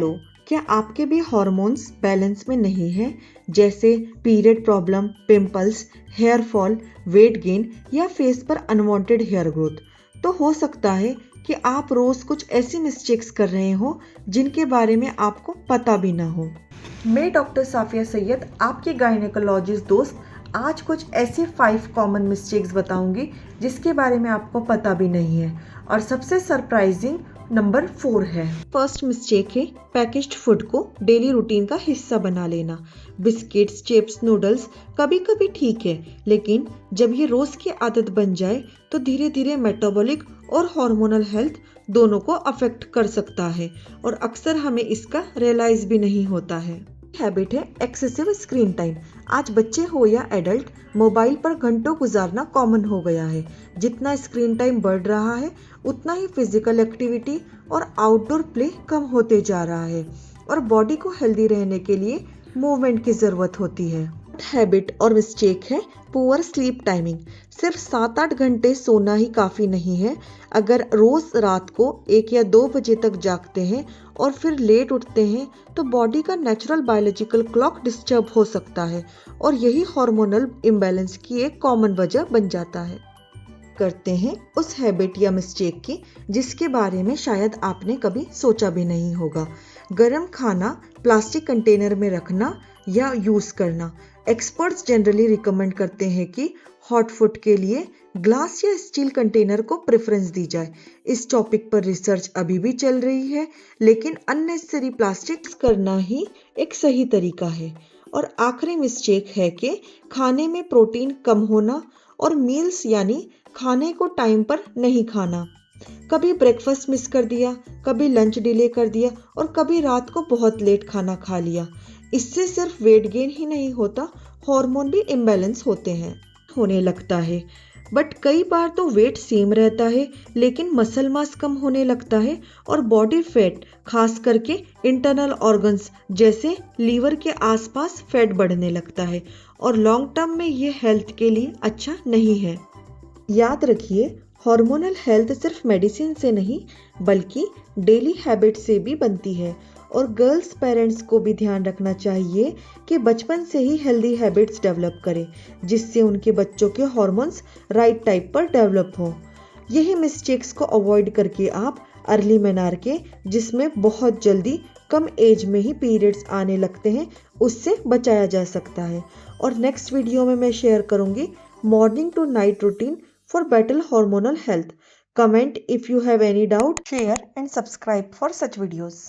लो, क्या आपके भी हॉर्मोन्स बैलेंस में नहीं है, जैसे period problem, pimples, hair fall, weight gain या फेस पर अनवांटेड हेयर ग्रोथ? तो हो सकता है कि आप रोज कुछ ऐसी मिस्टेक्स कर रहे हो जिनके बारे में आपको पता भी ना हो। मैं डॉक्टर साफिया सैयद, आपकी गायनेकोलॉजिस्ट दोस्त, आज कुछ ऐसी 5 कॉमन मिस्टेक्स बताऊंगी जिसके बारे में आपको पता भी नहीं है, और सबसे सरप्राइजिंग नंबर 4 है। फर्स्ट मिस्टेक है पैकेज्ड फूड को डेली रूटीन का हिस्सा बना लेना। बिस्किट्स, चिप्स, नूडल्स कभी कभी ठीक है, लेकिन जब ये रोज की आदत बन जाए तो धीरे धीरे मेटाबॉलिक और हार्मोनल हेल्थ दोनों को अफेक्ट कर सकता है, और अक्सर हमें इसका रियलाइज भी नहीं होता है। हैबिट है एक्सेसिव स्क्रीन टाइम। आज बच्चे हो या एडल्ट, मोबाइल पर घंटों गुजारना कॉमन हो गया है। जितना स्क्रीन टाइम बढ़ रहा है, उतना ही फिजिकल एक्टिविटी और आउटडोर प्ले कम होते जा रहा है, और बॉडी को हेल्दी रहने के लिए मूवमेंट की जरूरत होती है। हैबिट और मिस्टेक है पुअर स्लीप टाइमिंग। सिर्फ 7-8 घंटे सोना ही काफ़ी नहीं है। अगर रोज़ रात को 1 या 2 बजे तक जागते हैं और फिर लेट उठते हैं तो बॉडी का नेचुरल बायोलॉजिकल क्लॉक डिस्टर्ब हो सकता है, और यही हार्मोनल इम्बैलेंस की एक कॉमन वजह बन जाता है। करते हैं उस हैबिट या मिस्टेक की जिसके बारे में शायद आपने कभी सोचा भी नहीं होगा। गर्म खाना प्लास्टिक कंटेनर में रखना या यूज़ करना। एक्सपर्ट्स जनरली रिकमेंड करते हैं कि हॉट फूड के लिए ग्लास या स्टील कंटेनर को प्रेफरेंस दी जाए। इस टॉपिक पर रिसर्च अभी भी चल रही है, लेकिन अननेसेसरी प्लास्टिक्स करना ही एक सही तरीका है। और आखिरी मिस्टेक है कि खाने में प्रोटीन कम होना और मील्स यानी खाने को टाइम पर नहीं खाना। कभी ब्रेकफास्ट मिस कर दिया, कभी लंच डिले कर दिया, और कभी रात को बहुत लेट खाना खा लिया। इससे सिर्फ वेट गेन ही नहीं होता, हार्मोन भी इम्बैलेंस होने लगता है। बट कई बार तो वेट सेम रहता है, लेकिन मसल मास कम होने लगता है, और बॉडी फैट, खास करके इंटरनल ऑर्गन्स जैसे लीवर के आसपास फैट बढ़ने लगता है, और लॉन्ग टर्म में ये हेल्थ के लिए अच्छा नहीं है। याद रखिए, हार्मोनल हेल्थ सिर्फ मेडिसिन से नहीं बल्कि डेली हैबिट से भी बनती है, और गर्ल्स पेरेंट्स को भी ध्यान रखना चाहिए कि बचपन से ही हेल्दी हैबिट्स डेवलप करें, जिससे उनके बच्चों के हार्मोन्स राइट टाइप पर डेवलप हों। यही मिस्टेक्स को अवॉइड करके आप अर्ली मेनार्के, जिसमें बहुत जल्दी कम एज में ही पीरियड्स आने लगते हैं, उससे बचाया जा सकता है। और नेक्स्ट वीडियो में मैं शेयर करूंगी morning to night routine for better hormonal health. Comment if you have any doubt, share and subscribe for such videos.